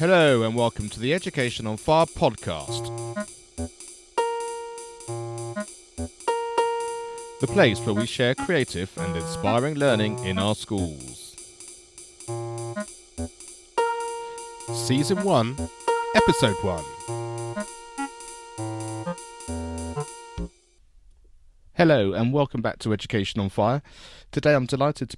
Hello and welcome to the Education on Fire podcast. The place where we share creative and inspiring learning in our schools. Season 1, Episode 1. Hello and welcome back to Education on Fire. Today I'm delighted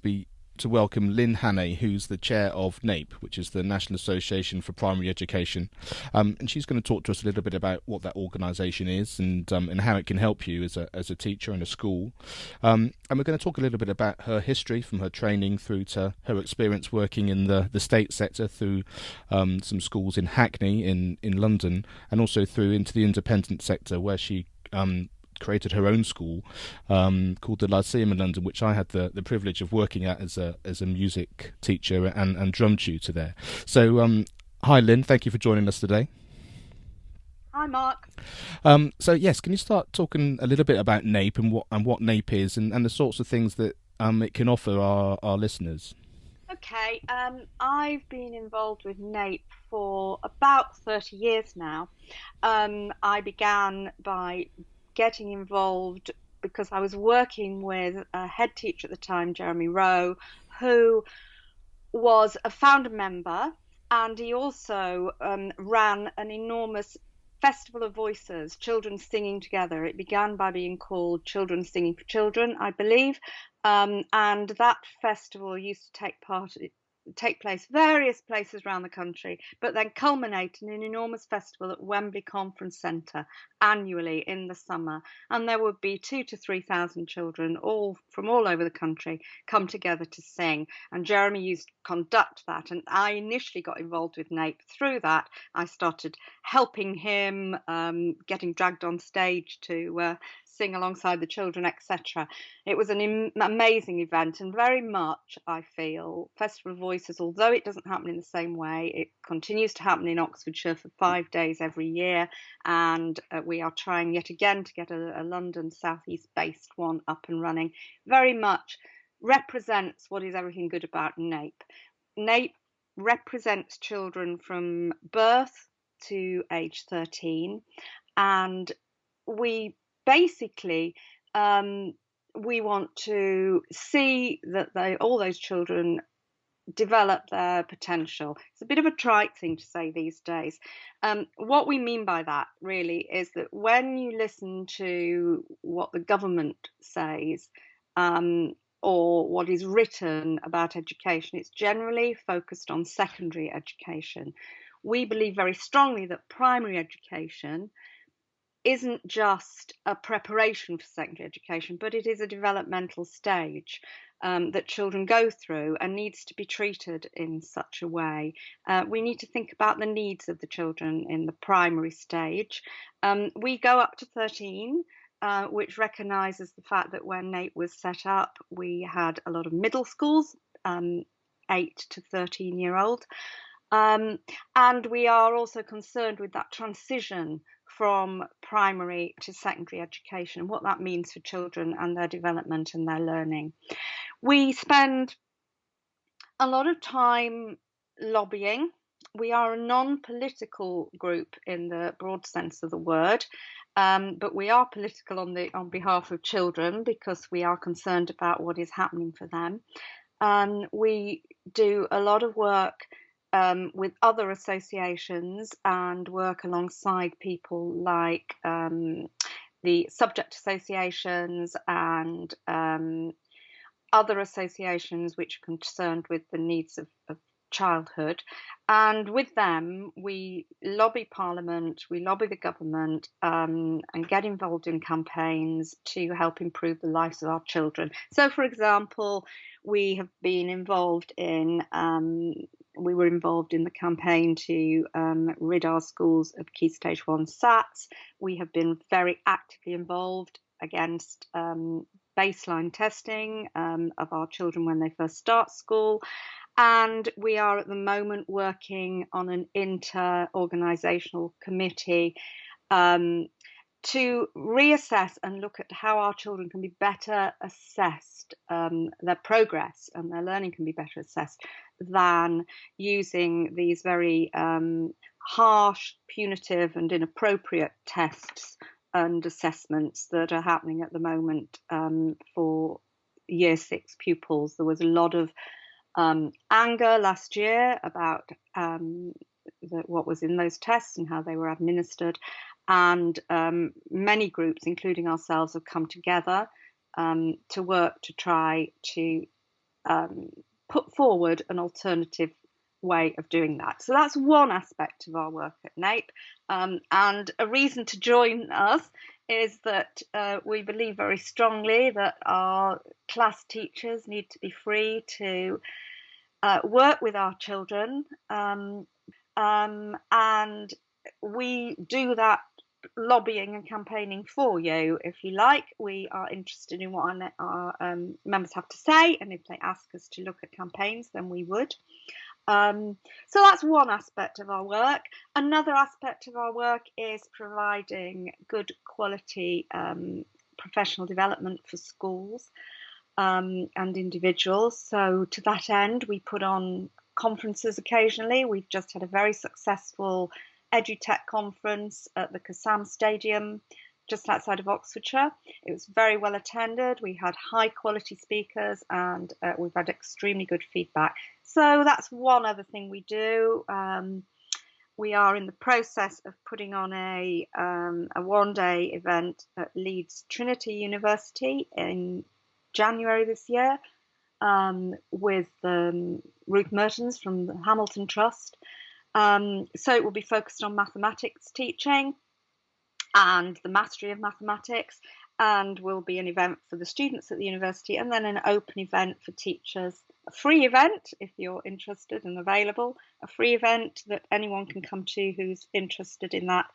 to welcome Lynn Hannay, who's the chair of NAPE, which is the National Association for Primary Education, and she's going to talk to us a little bit about what that organisation is and how it can help you as a teacher in a school. And we're going to talk a little bit about her history, from her training through to her experience working in the state sector through some schools in Hackney in London, and also through into the independent sector where she created her own school called the ILEA in London, which I had the privilege of working at as a music teacher and drum tutor there. So hi Lynn, thank you for joining us today. Hi Mark. So yes, can you start talking a little bit about NAPE and what NAPE is and the sorts of things that it can offer our listeners? Okay, I've been involved with NAPE for about 30 years now. I began by getting involved because I was working with a head teacher at the time, Jeremy Rowe, who was a founder member, and he also ran an enormous festival of voices, children singing together. It began by being called Children Singing for Children, I believe, and that festival used to take place various places around the country, but then culminate in an enormous festival at Wembley Conference Centre annually in the summer. And there would be 2,000 to 3,000 children all from all over the country come together to sing. And Jeremy used to conduct that. And I initially got involved with NAPE through that. I started helping him, getting dragged on stage to sing alongside the children, etc. It was an amazing event, and very much, I feel, Festival of Voices, although it doesn't happen in the same way, it continues to happen in Oxfordshire for 5 days every year, and we are trying yet again to get a London South East based one up and running. Very much represents what is everything good about NAPE. NAPE represents children from birth to age 13, and we basically we want to see that all those children develop their potential. It's a bit of a trite thing to say these days. What we mean by that really is that when you listen to what the government says or what is written about education, it's generally focused on secondary education. We believe very strongly that primary education isn't just a preparation for secondary education, but it is a developmental stage that children go through and needs to be treated in such a way. We need to think about the needs of the children in the primary stage. We go up to 13, which recognises the fact that when NAPE was set up, we had a lot of middle schools, 8 to 13-year-old. And we are also concerned with that transition from primary to secondary education and what that means for children and their development and their learning. We spend a lot of time lobbying. We are a non-political group in the broad sense of the word, but we are political on behalf of children because we are concerned about what is happening for them. We do a lot of work with other associations and work alongside people like the subject associations and other associations which are concerned with the needs of childhood. And with them, we lobby Parliament, we lobby the government and get involved in campaigns to help improve the lives of our children. So, for example, we have been involved in we were involved in the campaign to rid our schools of Key Stage 1 SATs. We have been very actively involved against baseline testing of our children when they first start school. And we are at the moment working on an inter-organisational committee to reassess and look at how our children can be better assessed, their progress and their learning can be better assessed than using these very harsh, punitive and inappropriate tests and assessments that are happening at the moment for Year 6 pupils. There was a lot of anger last year about what was in those tests and how they were administered. And many groups, including ourselves, have come together to work to try to put forward an alternative way of doing that. So that's one aspect of our work at NAPE. And a reason to join us is that we believe very strongly that our class teachers need to be free to work with our children. And we do that lobbying and campaigning for you, if you like. We are interested in what our members have to say, and if they ask us to look at campaigns, then we would. So that's one aspect of our work. Another aspect of our work is providing good quality professional development for schools and individuals. So to that end, we put on conferences occasionally. We've just had a very successful EduTech conference at the Kassam Stadium just outside of Oxfordshire. It was very well attended. We had high quality speakers and we've had extremely good feedback. So that's one other thing we do. We are in the process of putting on a one-day event at Leeds Trinity University in January this year with Ruth Mertens from the Hamilton Trust. So it will be focused on mathematics teaching and the mastery of mathematics, and will be an event for the students at the university, and then an open event for teachers, a free event if you're interested and available, a free event that anyone can come to who's interested in that,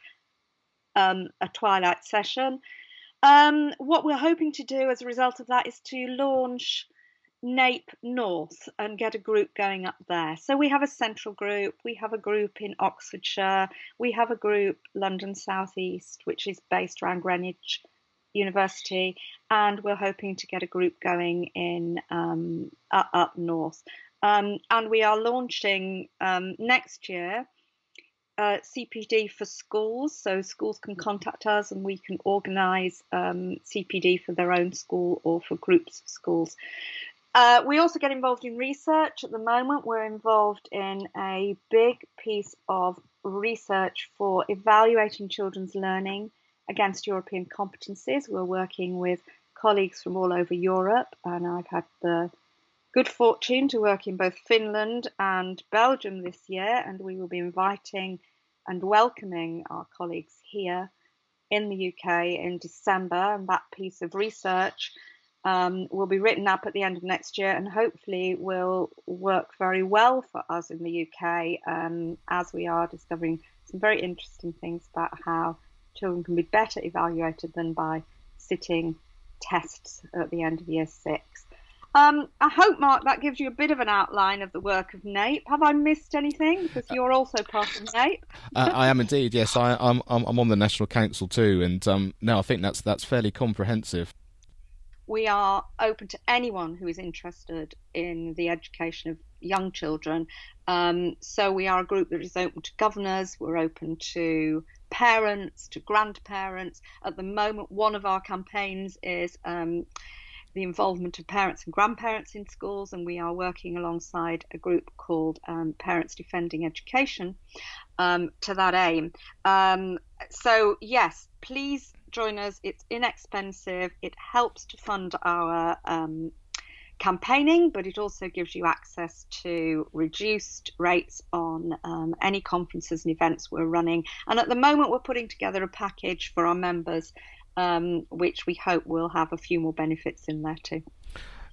a twilight session. What we're hoping to do as a result of that is to launch NAPE North and get a group going up there. So we have a central group, we have a group in Oxfordshire, we have a group London South East, which is based around Greenwich University, and we're hoping to get a group going in up north. And we are launching next year CPD for schools, so schools can contact us and we can organise CPD for their own school or for groups of schools. We also get involved in research. At the moment, we're involved in a big piece of research for evaluating children's learning against European competencies. We're working with colleagues from all over Europe, and I've had the good fortune to work in both Finland and Belgium this year, and we will be inviting and welcoming our colleagues here in the UK in December, and that piece of research will be written up at the end of next year and hopefully will work very well for us in the UK as we are discovering some very interesting things about how children can be better evaluated than by sitting tests at the end of year 6. I hope, Mark, that gives you a bit of an outline of the work of NAPE. Have I missed anything? Because you're also part of NAPE. I am indeed, yes. I'm on the National Council too, and no, I think that's fairly comprehensive. We are open to anyone who is interested in the education of young children. So we are a group that is open to governors, we're open to parents, to grandparents. At the moment, one of our campaigns is the involvement of parents and grandparents in schools, and we are working alongside a group called Parents Defending Education to that aim. So yes, please join us. It's inexpensive. It helps to fund our campaigning, but it also gives you access to reduced rates on any conferences and events we're running. And at the moment, we're putting together a package for our members, which we hope will have a few more benefits in there too.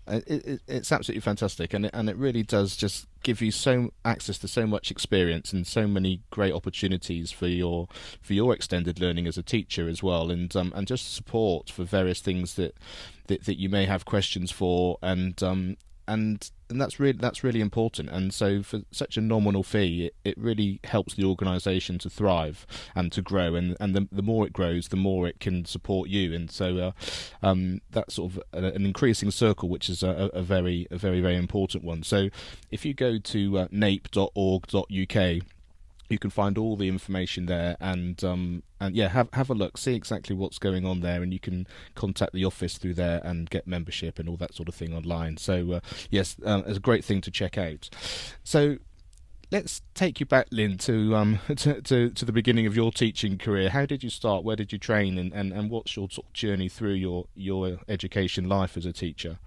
It's absolutely fantastic, and it really does just give you so access to so much experience and so many great opportunities for your extended learning as a teacher as well, and just support for various things that you may have questions for, and and that's really important. And so for such a nominal fee, it really helps the organisation to thrive and to grow. And the more it grows, the more it can support you. And so that's sort of an increasing circle, which is a very important one. So if you go to nape.org.uk, you can find all the information there, and yeah, have a look, see exactly what's going on there, and you can contact the office through there and get membership and all that sort of thing online. So yes, it's a great thing to check out. So let's take you back, Lynn, to the beginning of your teaching career. How did you start? Where did you train? And what's your sort of journey through your education life as a teacher?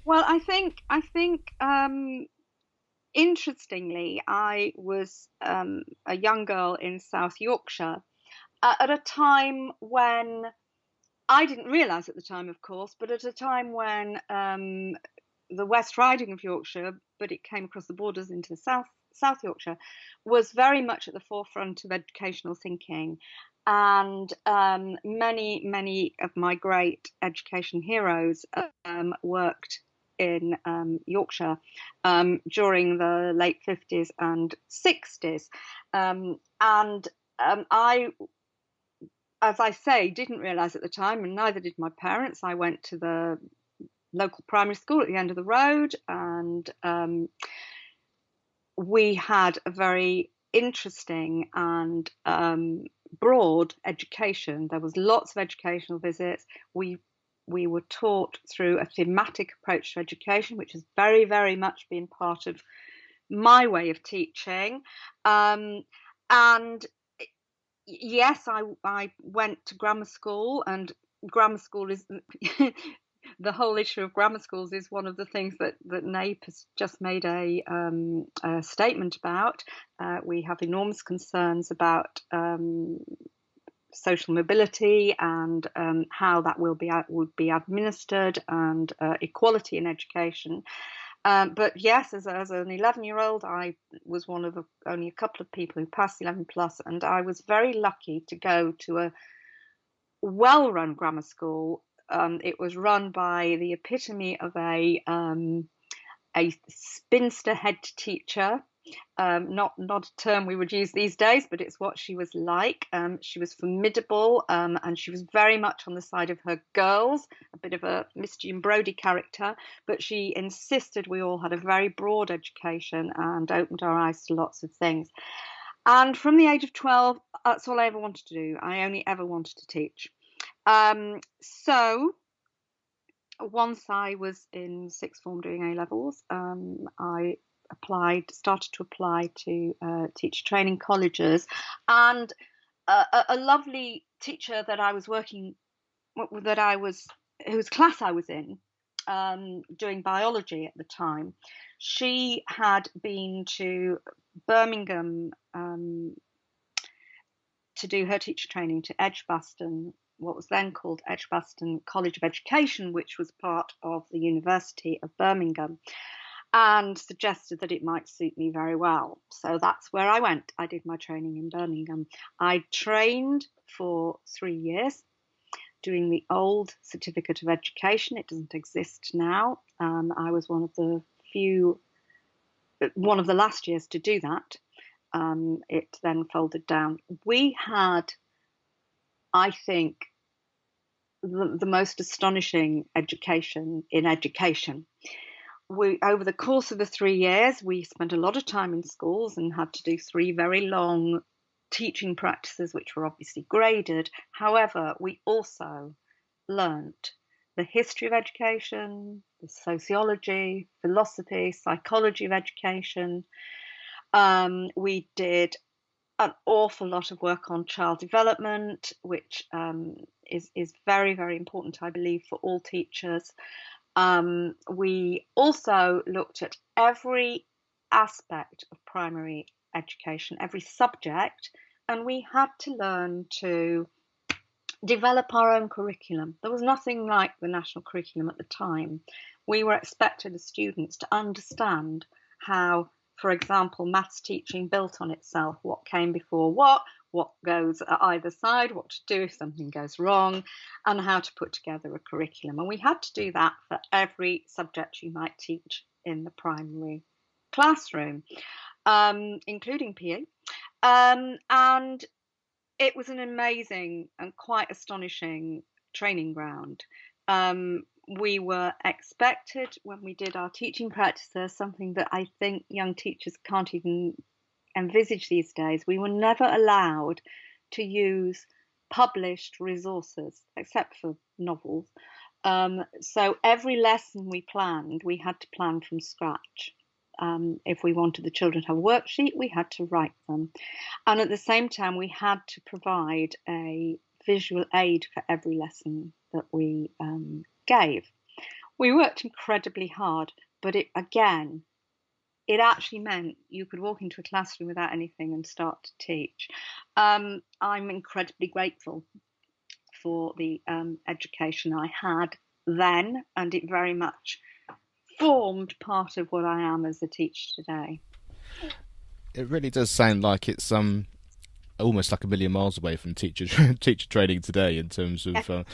Well, I think interestingly, I was a young girl in South Yorkshire at a time when I didn't realise at the time, of course, but at a time when the West Riding of Yorkshire, but it came across the borders into the South Yorkshire, was very much at the forefront of educational thinking. And many of my great education heroes worked in Yorkshire during the late 50s and 60s. And I, as I say, didn't realise at the time, and neither did my parents. I went to the local primary school at the end of the road, and we had a very interesting and broad education. There was lots of educational visits. We were taught through a thematic approach to education, which has very much been part of my way of teaching. And yes, I went to grammar school, and grammar school is the whole issue of grammar schools is one of the things that NAPE has just made a statement about. We have enormous concerns about social mobility and how that would be administered, and equality in education. But yes, as an 11-year-old, I was one of only a couple of people who passed 11 plus, and I was very lucky to go to a well-run grammar school. It was run by the epitome of a spinster head teacher. Not a term we would use these days, but it's what she was like. She was formidable, and she was very much on the side of her girls, a bit of a Miss Jean Brodie character, but she insisted we all had a very broad education and opened our eyes to lots of things. And from the age of 12, that's all I ever wanted to do. I only ever wanted to teach. So once I was in sixth form doing A levels, I started to apply to teacher training colleges, and a lovely teacher that I was whose class I was in, doing biology at the time, she had been to Birmingham to do her teacher training to Edgbaston, what was then called Edgbaston College of Education, which was part of the University of Birmingham, and suggested that it might suit me very well. So that's where I went. I did my training in Birmingham. I trained for 3 years doing the old Certificate of Education. It doesn't exist now. I was one of the last years to do that. It then folded down. We had, I think, the most astonishing education in education. Over the course of the 3 years, we spent a lot of time in schools and had to do 3 very long teaching practices, which were obviously graded. However, we also learnt the history of education, the sociology, philosophy, psychology of education. We did an awful lot of work on child development, which is very important, I believe, for all teachers. We also looked at every aspect of primary education, every subject, and we had to learn to develop our own curriculum. There was nothing like the national curriculum at the time. We were expected as students to understand how, for example, maths teaching built on itself, what came before what goes at either side, what to do if something goes wrong, and how to put together a curriculum. And we had to do that for every subject you might teach in the primary classroom, including PE. And it was an amazing and quite astonishing training ground. We were expected, when we did our teaching practices, something that I think young teachers can't even envisage these days. We were never allowed to use published resources except for novels. So every lesson we planned, we had to plan from scratch. If we wanted the children to have a worksheet, we had to write them. And at the same time, we had to provide a visual aid for every lesson that we gave. We worked incredibly hard, but it actually meant you could walk into a classroom without anything and start to teach. I'm incredibly grateful for the education I had then, and it very much formed part of what I am as a teacher today. It really does sound like it's almost like a million miles away from teacher training today in terms of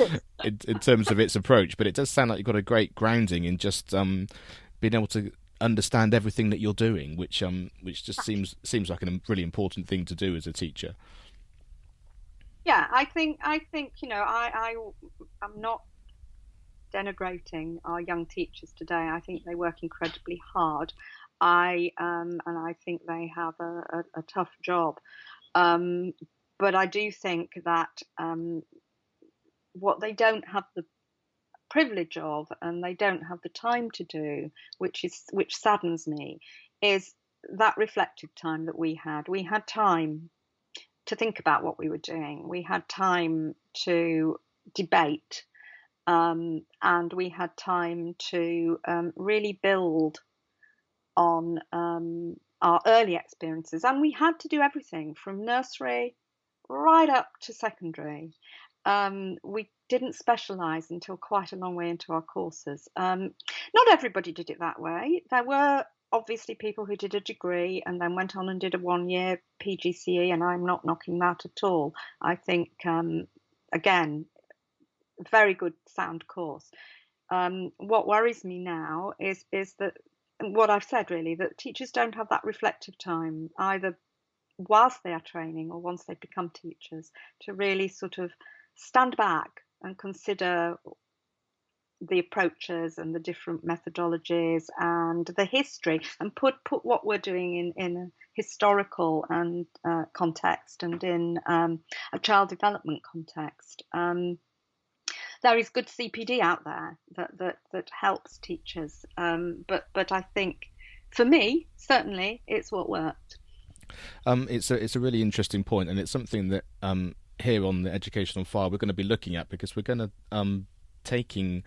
in terms of its approach. But it does sound like you've got a great grounding in just being able to understand everything that you're doing, which just seems like a really important thing to do as a teacher. Yeah, I think I'm not denigrating our young teachers today. I think they work incredibly hard. And I think they have a tough job. But I do think that what they don't have the privilege of, and they don't have the time to do, which saddens me, is that reflective time that we had. We had time to think about what we were doing. We had time to debate, and we had time to really build on our early experiences. And we had to do everything from nursery right up to secondary. We didn't specialise until quite a long way into our courses. Not everybody did it that way. There were obviously people who did a degree and then went on and did a 1-year PGCE, and I'm not knocking that at all. I think, again, very good, sound course. What worries me now is that what I've said, really, that teachers don't have that reflective time, either whilst they are training or once they become teachers, to really sort of stand back and consider the approaches and the different methodologies and the history, and put what we're doing in a historical and context, and in a child development context. There is good CPD out there that helps teachers, but I think for me, certainly, it's what worked. It's a really interesting point, and it's something that here on the Education on Fire we're going to be looking at, because we're going to taking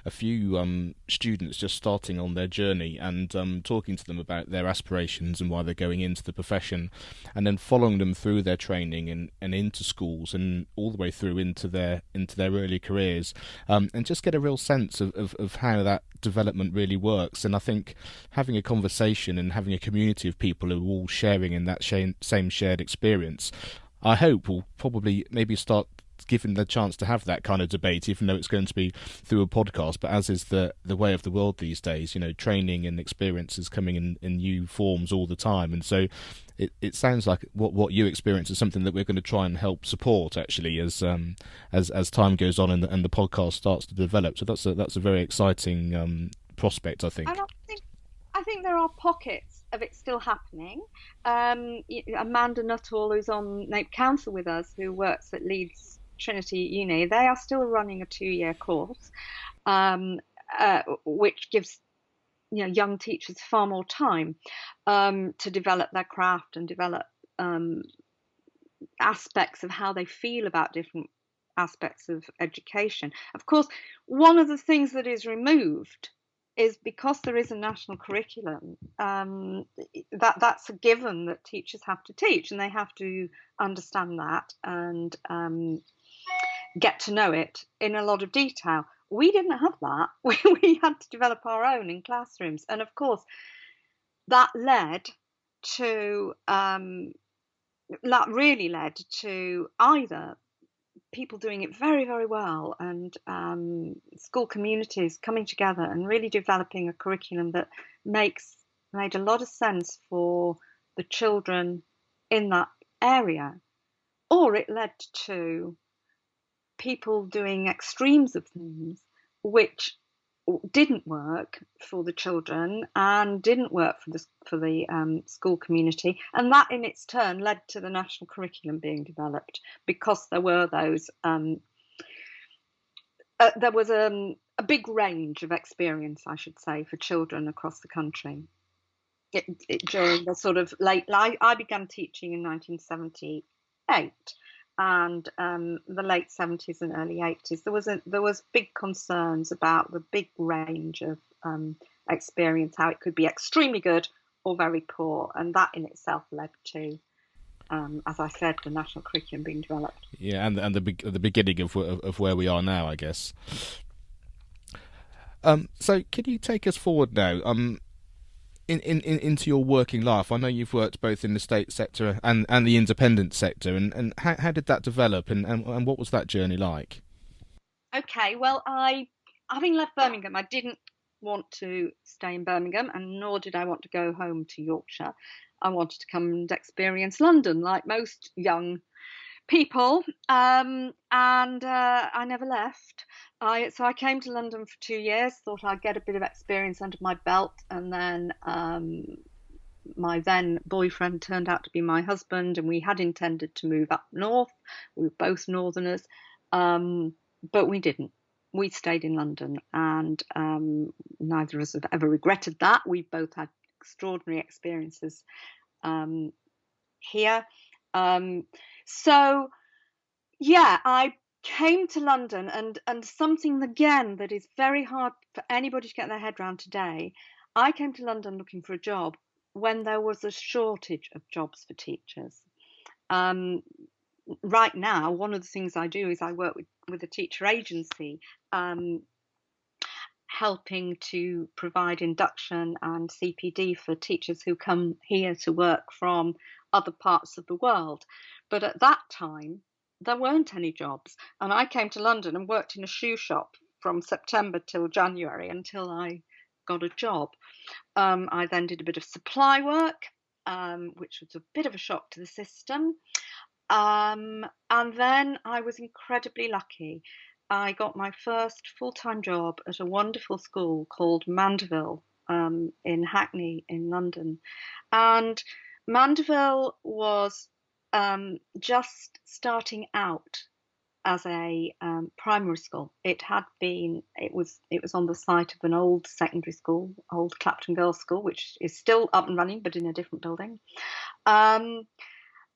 a few students just starting on their journey and talking to them about their aspirations and why they're going into the profession, and then following them through their training and into schools and all the way through into their early careers, and just get a real sense of how that development really works. And I think having a conversation and having a community of people who are all sharing in that same shared experience, I hope will probably maybe start given the chance to have that kind of debate, even though it's going to be through a podcast. But as is the way of the world these days, training and experience is coming in new forms all the time. And so it sounds like what you experience is something that we're going to try and help support, actually, as time goes on and the podcast starts to develop. So that's a very exciting prospect, I think. And I think there are pockets of it still happening. Amanda Nuttall, who's on NAPE Council with us, who works at Leeds Trinity Uni, they are still running a 2-year course, which gives young teachers far more time to develop their craft and develop aspects of how they feel about different aspects of education. Of course, one of the things that is removed is, because there is a national curriculum, that's a given that teachers have to teach, and they have to understand that and get to know it in a lot of detail. We didn't have that. We had to develop our own in classrooms, and of course that really led to either people doing it very, very well, and school communities coming together and really developing a curriculum that made a lot of sense for the children in that area. Or it led to people doing extremes of things which didn't work for the children and didn't work for the school community, and that in its turn led to the national curriculum being developed, because there were those there was a big range of experience, I should say, for children across the country. During the sort of I began teaching in 1978, and the late 70s and early 80s, there was big concerns about the big range of experience, how it could be extremely good or very poor, and that in itself led to, as I said, the national curriculum being developed. Yeah, and the beginning of where we are now, I guess. So, can you take us forward now? Into your working life. I know you've worked both in the state sector and the independent sector, and how did that develop, and what was that journey like? Okay, well, having left Birmingham, I didn't want to stay in Birmingham, and nor did I want to go home to Yorkshire. I wanted to come and experience London, like most young people, and I never left. So I came to London for 2 years, thought I'd get a bit of experience under my belt, and then my then boyfriend turned out to be my husband, and we had intended to move up north. We were both northerners, but we didn't. We stayed in London, and neither of us have ever regretted that. We both had extraordinary experiences here. So yeah, I came to London, and something again that is very hard for anybody to get their head around today. I came to London looking for a job when there was a shortage of jobs for teachers. Right now, one of the things I do is I work with a teacher agency, helping to provide induction and CPD for teachers who come here to work from other parts of the world. But at that time, there weren't any jobs. And I came to London and worked in a shoe shop from September till January until I got a job. I then did a bit of supply work, which was a bit of a shock to the system. And then I was incredibly lucky. I got my first full-time job at a wonderful school called Mandeville in Hackney in London. And Mandeville was just starting out as a primary school. It was on the site of an old secondary school, old Clapton Girls' School, which is still up and running, but in a different building.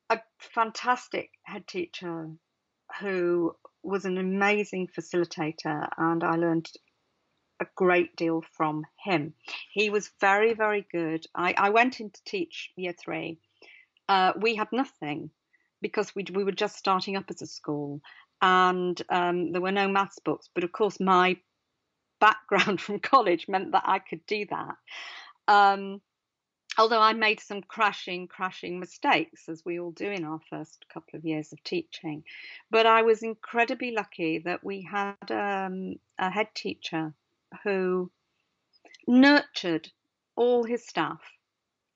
A fantastic head teacher who was an amazing facilitator, and I learned a great deal from him. He was very, very good. I went in to teach year 3. We had nothing because we were just starting up as a school, and there were no maths books. But of course, my background from college meant that I could do that. Although I made some crashing mistakes, as we all do in our first couple of years of teaching. But I was incredibly lucky that we had a head teacher who nurtured all his staff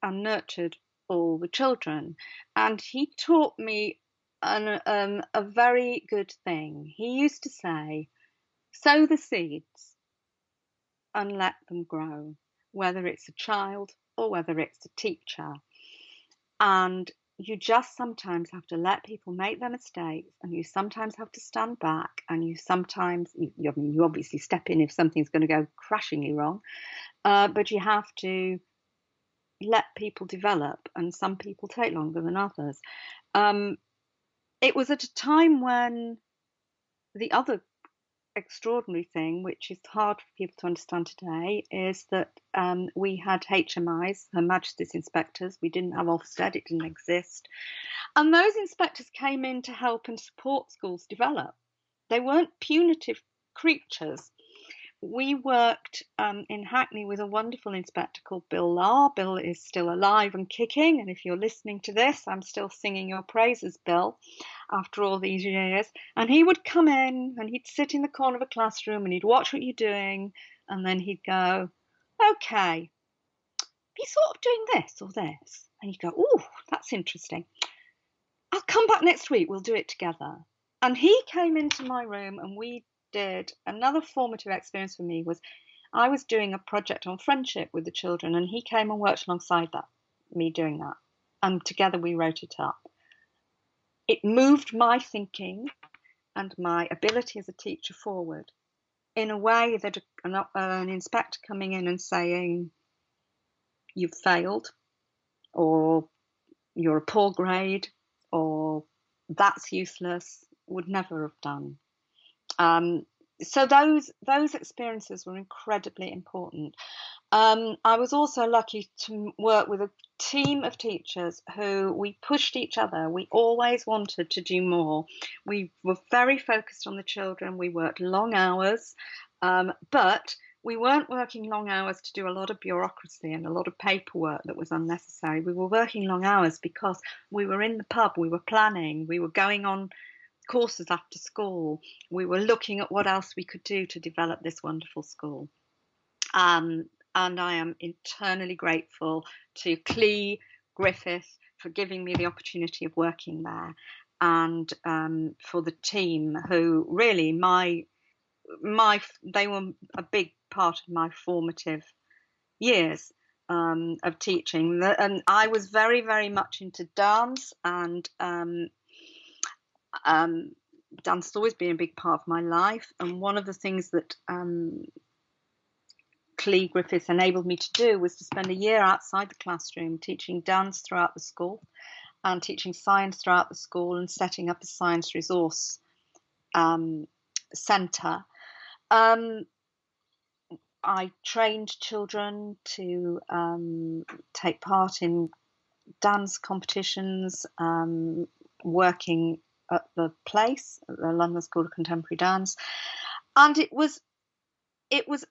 and nurtured all the children. And he taught me a very good thing. He used to say, sow the seeds and let them grow, whether it's a child or whether it's a teacher. And you just sometimes have to let people make their mistakes, and you sometimes have to stand back, and you sometimes, you obviously step in if something's going to go crashingly wrong, but you have to let people develop, and some people take longer than others. It was at a time when the other extraordinary thing, which is hard for people to understand today, is that we had HMIs, Her Majesty's Inspectors. We didn't have Ofsted, it didn't exist. And those inspectors came in to help and support schools develop. They weren't punitive creatures. we worked in Hackney with a wonderful inspector called Bill Lahr. Bill is still alive and kicking, and if you're listening to this, I'm still singing your praises, Bill, after all these years. And he would come in and he'd sit in the corner of a classroom and he'd watch what you're doing, and then he'd go, okay, are you sort of doing this or this? And you'd go, oh, that's interesting. I'll come back next week, we'll do it together. And he came into my room and we did another formative experience for me was I was doing a project on friendship with the children and he came and worked alongside that, me doing that. And together we wrote it up. It moved my thinking and my ability as a teacher forward in a way that an inspector coming in and saying, you've failed, or you're a poor grade, or that's useless, would never have done. So those experiences were incredibly important. I was also lucky to work with a team of teachers who we pushed each other. We always wanted to do more. We were very focused on the children. We worked long hours, but we weren't working long hours to do a lot of bureaucracy and a lot of paperwork that was unnecessary. We were working long hours because we were in the pub, we were planning, we were going on courses after school, we were looking at what else we could do to develop this wonderful school. And I am eternally grateful to Clee Griffith for giving me the opportunity of working there, and for the team who really they were a big part of my formative years of teaching. And I was very, very much into dance, and dance has always been a big part of my life. And one of the things that Clee Griffiths enabled me to do was to spend a year outside the classroom teaching dance throughout the school and teaching science throughout the school and setting up a science resource centre. I trained children to take part in dance competitions, working at the place, at the London School of Contemporary Dance, and it was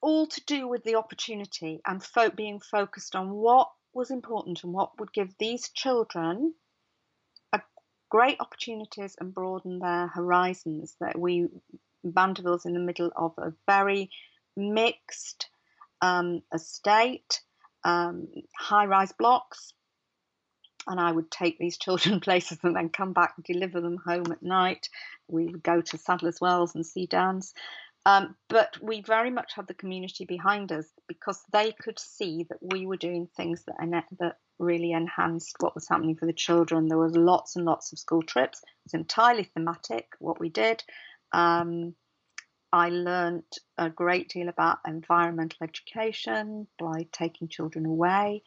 all to do with the opportunity and being focused on what was important and what would give these children great opportunities and broaden their horizons. That Mandeville's in the middle of a very mixed estate, high-rise blocks, and I would take these children places and then come back and deliver them home at night. We would go to Sadler's Wells and see dance. But we very much had the community behind us because they could see that we were doing things that really enhanced what was happening for the children. There was lots and lots of school trips. It was entirely thematic, what we did. I learned a great deal about environmental education by taking children away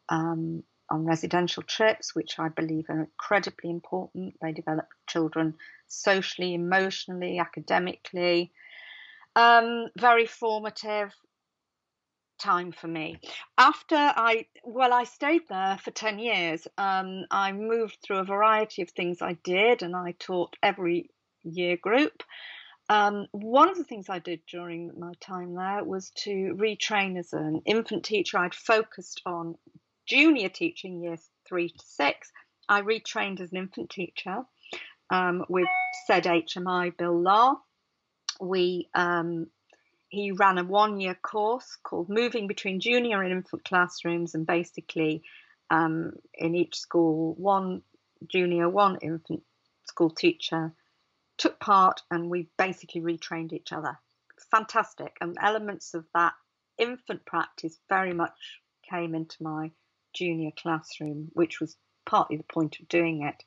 on residential trips, which I believe are incredibly important. They develop children socially, emotionally, academically. Very formative time for me. After I stayed there for 10 years. I moved through a variety of things I did, and I taught every year group. One of the things I did during my time there was to retrain as an infant teacher. I'd focused on junior teaching, years 3 to 6. I retrained as an infant teacher with said HMI Bill Lahr. He ran a 1-year course called Moving Between Junior and Infant Classrooms, and basically in each school, 1 junior, 1 infant school teacher took part, and we basically retrained each other. Fantastic. And elements of that infant practice very much came into my junior classroom, which was partly the point of doing it.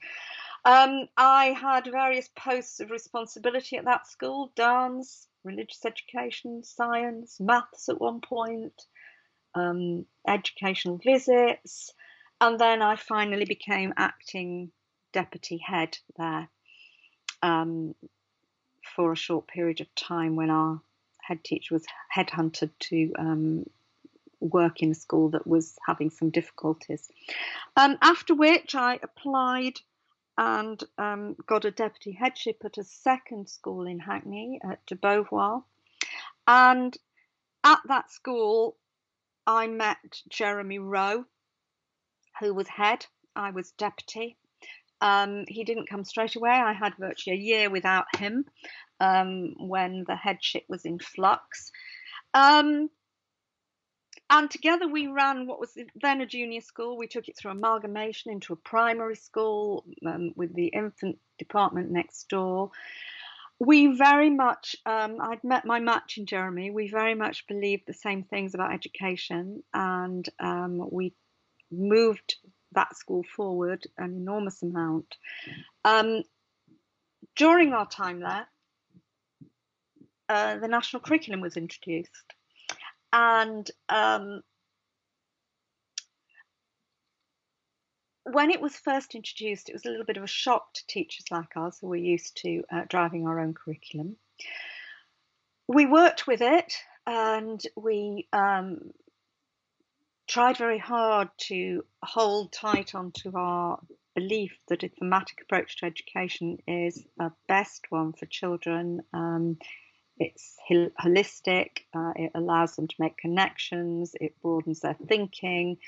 I had various posts of responsibility at that school: dance, religious education, science, maths at one point, educational visits, and then I finally became acting deputy head there for a short period of time when our head teacher was headhunted to work in a school that was having some difficulties. After which I applied and got a deputy headship at a second school in Hackney at de Beauvoir. And At that school, I met Jeremy Rowe, who was head. I was deputy. He didn't come straight away. I had virtually a year without him when the headship was in flux. And together we ran what was then a junior school. We took it through amalgamation into a primary school with the infant department next door. We very much, I'd met my match in Jeremy. We very much believed the same things about education, and we moved that school forward an enormous amount. During our time there, the national curriculum was introduced, and when it was first introduced, it was a little bit of a shock to teachers like us who were used to driving our own curriculum. We worked with it, and we tried very hard to hold tight onto our belief that a thematic approach to education is the best one for children. It's holistic, it allows them to make connections, it broadens their thinking.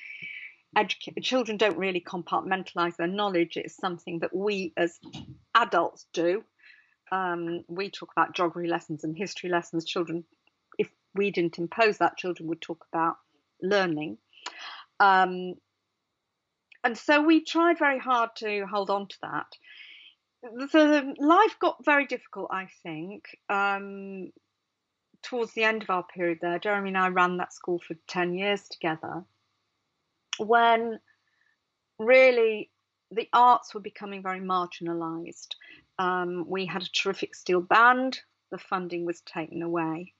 Children don't really compartmentalize their knowledge. It's something that we as adults do. We talk about geography lessons and history lessons. Children, if we didn't impose that, children would talk about learning. And so we tried very hard to hold on to that. The life got very difficult, I think, towards the end of our period there. Jeremy and I ran that school for 10 years together, when really the arts were becoming very marginalised. We had a terrific steel band. The funding was taken away.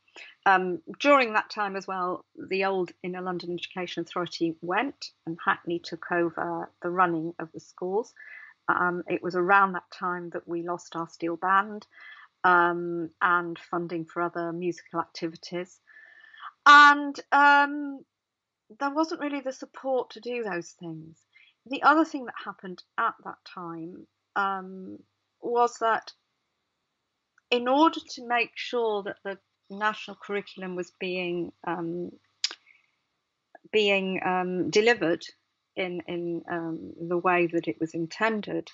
During that time as well, the old Inner London Education Authority went, and Hannay took over the running of the schools. It was around that time that we lost our steel band and funding for other musical activities. And there wasn't really the support to do those things. The other thing that happened at that time was that in order to make sure that the national curriculum was being delivered in the way that it was intended,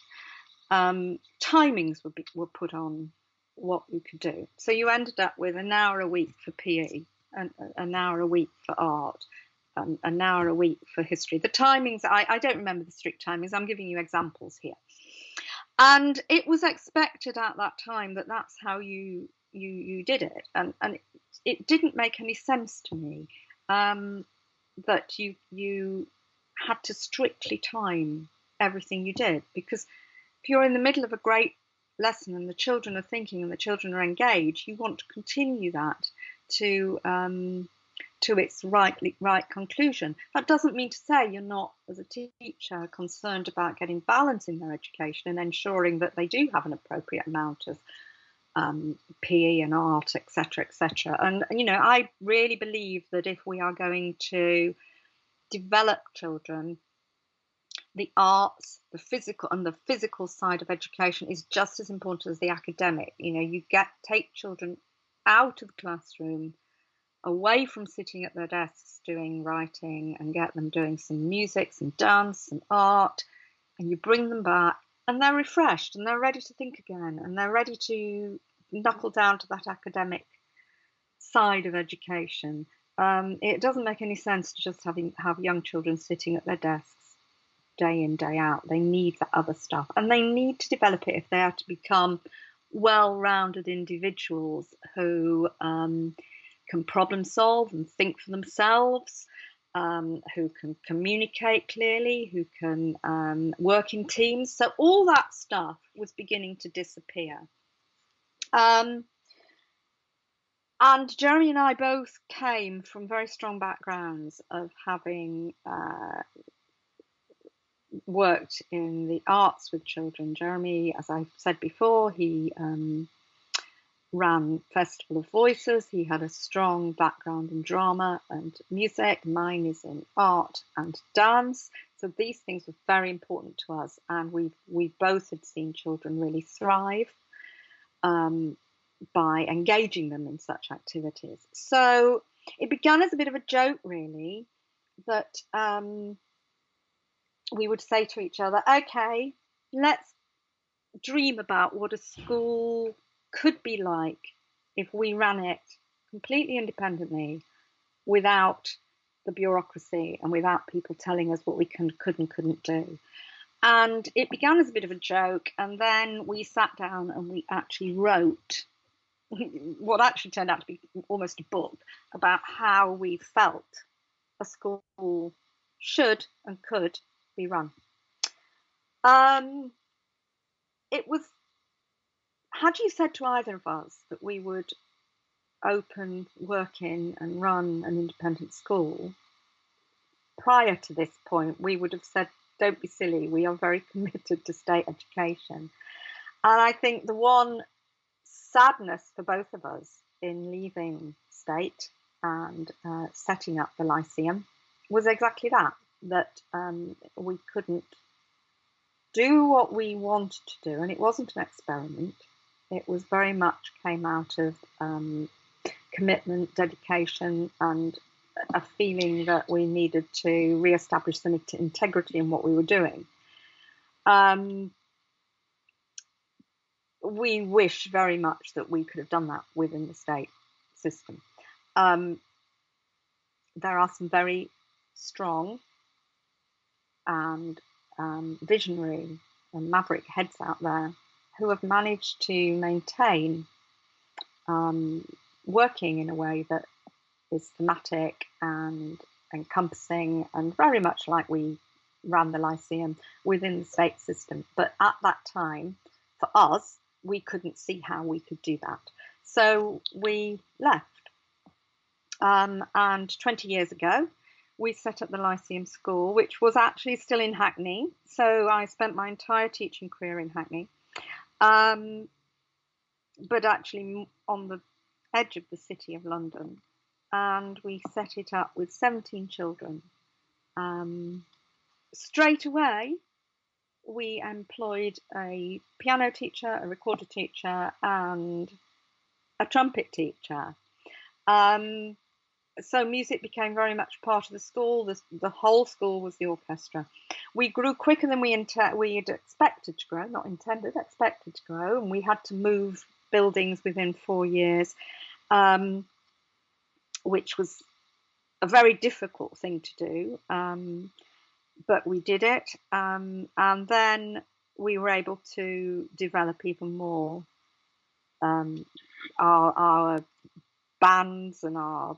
timings were put on what you could do. So you ended up with an hour a week for PE, an hour a week for art, an hour a week for history. The timings, I don't remember the strict timings. I'm giving you examples here. And it was expected at that time that that's how you did it. And it didn't make any sense to me that you had to strictly time everything you did. Because if you're in the middle of a great lesson and the children are thinking and the children are engaged, you want to continue that to its right conclusion. That doesn't mean to say you're not, as a teacher, concerned about getting balance in their education and ensuring that they do have an appropriate amount of PE and art, etc., etc. And I really believe that if we are going to develop children, the arts, the physical side of education is just as important as the academic. You take children out of the classroom, away from sitting at their desks doing writing, and get them doing some music, some dance, some art, and you bring them back and they're refreshed and they're ready to think again, and they're ready to knuckle down to that academic side of education. It doesn't make any sense to just have young children sitting at their desks day in, day out. They need that other stuff, and they need to develop it if they are to become well-rounded individuals who can problem solve and think for themselves, who can communicate clearly, who can work in teams. So all that stuff was beginning to disappear. And Jeremy and I both came from very strong backgrounds of having worked in the arts with children. Jeremy, as I said before, he ran Festival of Voices. He had a strong background in drama and music. Mine is in art and dance. So these things were very important to us, and we both had seen children really thrive by engaging them in such activities. So it began as a bit of a joke, really, that we would say to each other, okay, let's dream about what a school could be like if we ran it completely independently, without the bureaucracy and without people telling us what we could and couldn't do. And it began as a bit of a joke, and then we sat down and we actually wrote what actually turned out to be almost a book about how we felt a school should and could be run. It was, had you said to either of us that we would open, work in and run an independent school, prior to this point, we would have said, don't be silly, we are very committed to state education. And I think the one sadness for both of us in leaving state and setting up the Lyceum was exactly that we couldn't do what we wanted to do. And it wasn't an experiment. It was very much came out of commitment, dedication, and a feeling that we needed to re-establish some integrity in what we were doing. We wish very much that we could have done that within the state system. There are some very strong and visionary and maverick heads out there who have managed to maintain working in a way that is thematic and encompassing and very much like we ran the Lyceum within the state system. But at that time, for us, we couldn't see how we could do that. So we left. And 20 years ago, we set up the Lyceum School, which was actually still in Hackney. So I spent my entire teaching career in Hackney, but actually on the edge of the city of London. And we set it up with 17 children. Straight away, we employed a piano teacher, a recorder teacher, and a trumpet teacher. So music became very much part of the school. The whole school was the orchestra. We grew quicker than we had expected to grow, not intended, expected to grow, and we had to move buildings within 4 years, which was a very difficult thing to do, but we did it, and then we were able to develop even more our bands and our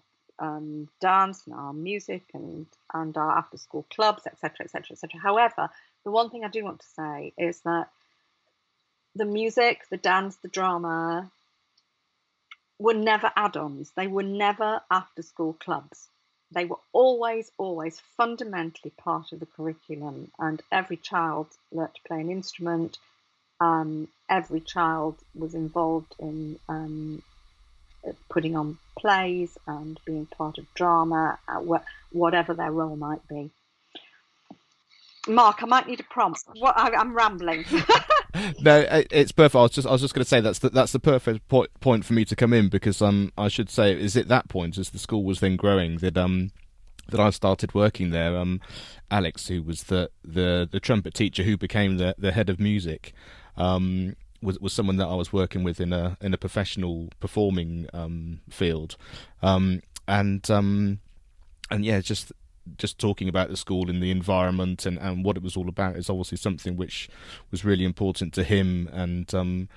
dance and our music and our after-school clubs, etc., etc., etc. However, the one thing I do want to say is that the music, the dance, the drama were never add-ons. They were never after-school clubs. They were always, always fundamentally part of the curriculum. And every child learnt to play an instrument. Every child was involved in putting on plays and being part of drama, whatever their role might be. Mark, I might need a prompt. I'm rambling. No, it's perfect. I was just going to say that's the perfect point for me to come in, because I should say, is at that point, as the school was then growing, that I started working there. Alex, who was the trumpet teacher who became the head of music, was someone that I was working with in a professional performing field, and yeah, just talking about the school and the environment and what it was all about is obviously something which was really important to him, and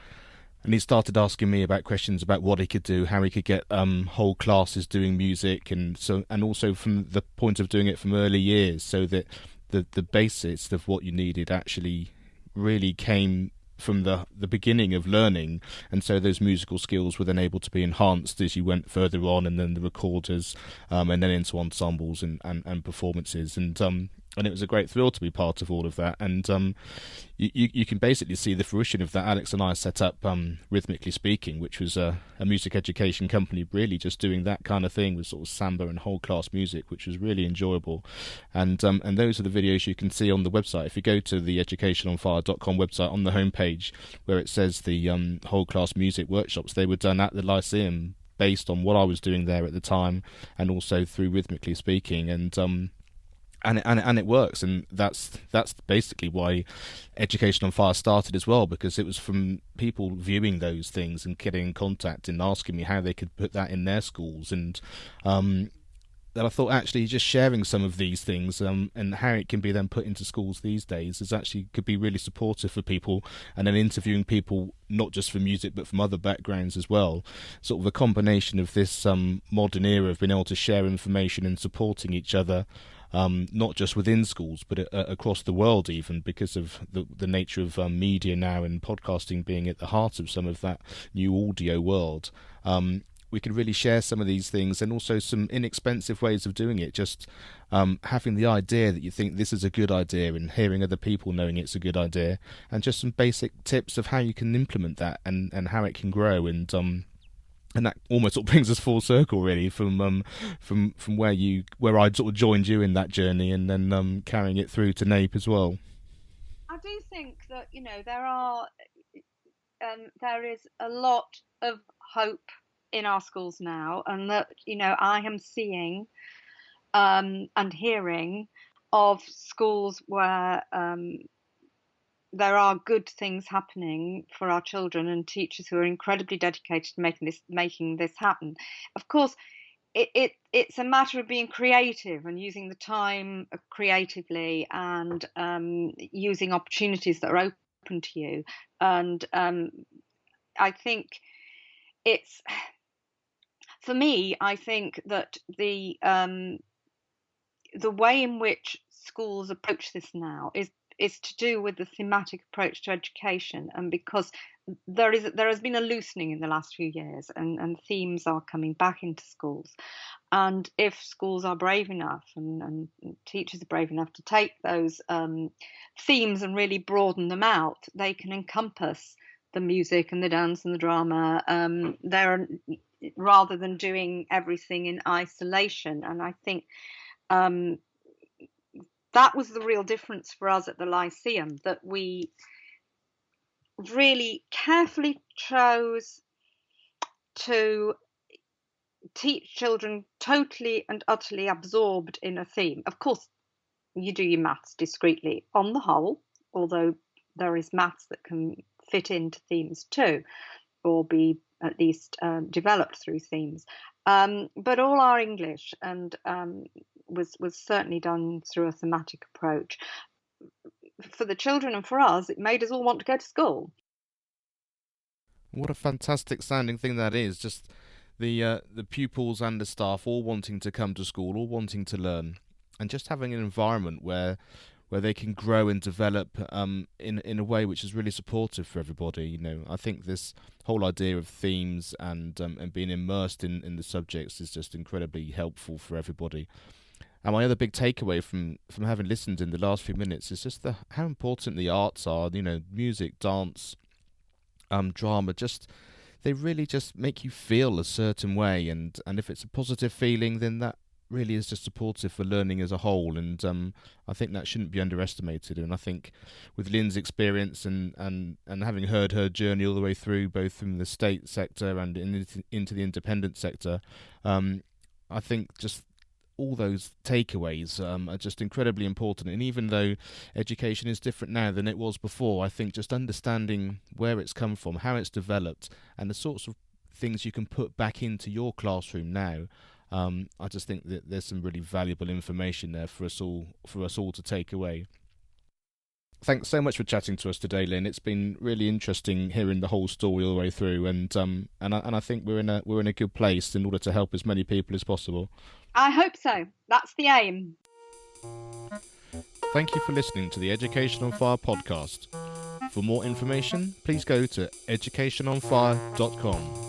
he started asking me about questions about what he could do, how he could get whole classes doing music, and also from the point of doing it from early years, so that the basics of what you needed actually really came from the beginning of learning, and so those musical skills were then able to be enhanced as you went further on, and then the recorders, and then into ensembles and performances, and it was a great thrill to be part of all of that. And you can basically see the fruition of that. Alex and I set up Rhythmically Speaking, which was a music education company, really just doing that kind of thing with sort of samba and whole class music, which was really enjoyable. And those are the videos you can see on the website. If you go to the educationonfire.com website, on the homepage where it says the whole class music workshops, they were done at the Lyceum based on what I was doing there at the time, and also through rhythmically speaking, and it works, and that's basically why Education on Fire started as well, because it was from people viewing those things and getting in contact and asking me how they could put that in their schools, and that I thought actually just sharing some of these things and how it can be then put into schools these days is actually could be really supportive for people, and then interviewing people not just from music but from other backgrounds as well. Sort of a combination of this modern era of being able to share information and supporting each other, not just within schools but across the world even, because of the nature of media now and podcasting being at the heart of some of that new audio world. We could really share some of these things, and also some inexpensive ways of doing it. Just having the idea that you think this is a good idea, and hearing other people knowing it's a good idea, and just some basic tips of how you can implement that and how it can grow. And that almost sort of brings us full circle, really, from where I sort of joined you in that journey, and then carrying it through to NAPE as well. I do think that there is a lot of hope in our schools now, and that I am seeing and hearing of schools where there are good things happening for our children, and teachers who are incredibly dedicated to making this happen. Of course, it's a matter of being creative and using the time creatively, and using opportunities that are open to you. And I think it's, for me, I think that the way in which schools approach this now is to do with the thematic approach to education, and because there has been a loosening in the last few years, and themes are coming back into schools. And if schools are brave enough, and teachers are brave enough to take those themes and really broaden them out, they can encompass the music and the dance and the drama there, rather than doing everything in isolation. And I think that was the real difference for us at the Lyceum, that we really carefully chose to teach children totally and utterly absorbed in a theme. Of course, you do your maths discreetly on the whole, although there is maths that can fit into themes too, or be at least developed through themes. But all our English and was certainly done through a thematic approach. For the children and for us, it made us all want to go to school. What a fantastic sounding thing that is! Just the pupils and the staff all wanting to come to school, all wanting to learn, and just having an environment where they can grow and develop in a way which is really supportive for everybody. I think this whole idea of themes and being immersed in the subjects is just incredibly helpful for everybody. And my other big takeaway from having listened in the last few minutes is just how important the arts are. Music, dance, drama, they really just make you feel a certain way, and if it's a positive feeling, then that really is just supportive for learning as a whole. And I think that shouldn't be underestimated. And I think with Lynn's experience and having heard her journey all the way through, both from the state sector and into the independent sector, I think just all those takeaways are just incredibly important. And even though education is different now than it was before, I think just understanding where it's come from, how it's developed, and the sorts of things you can put back into your classroom now, I just think that there's some really valuable information there for us all to take away. Thanks so much for chatting to us today, Lynn. It's been really interesting hearing the whole story all the way through, and I think we're in a good place in order to help as many people as possible. I hope so. That's the aim. Thank you for listening to the Education on Fire podcast. For more information, please go to educationonfire.com.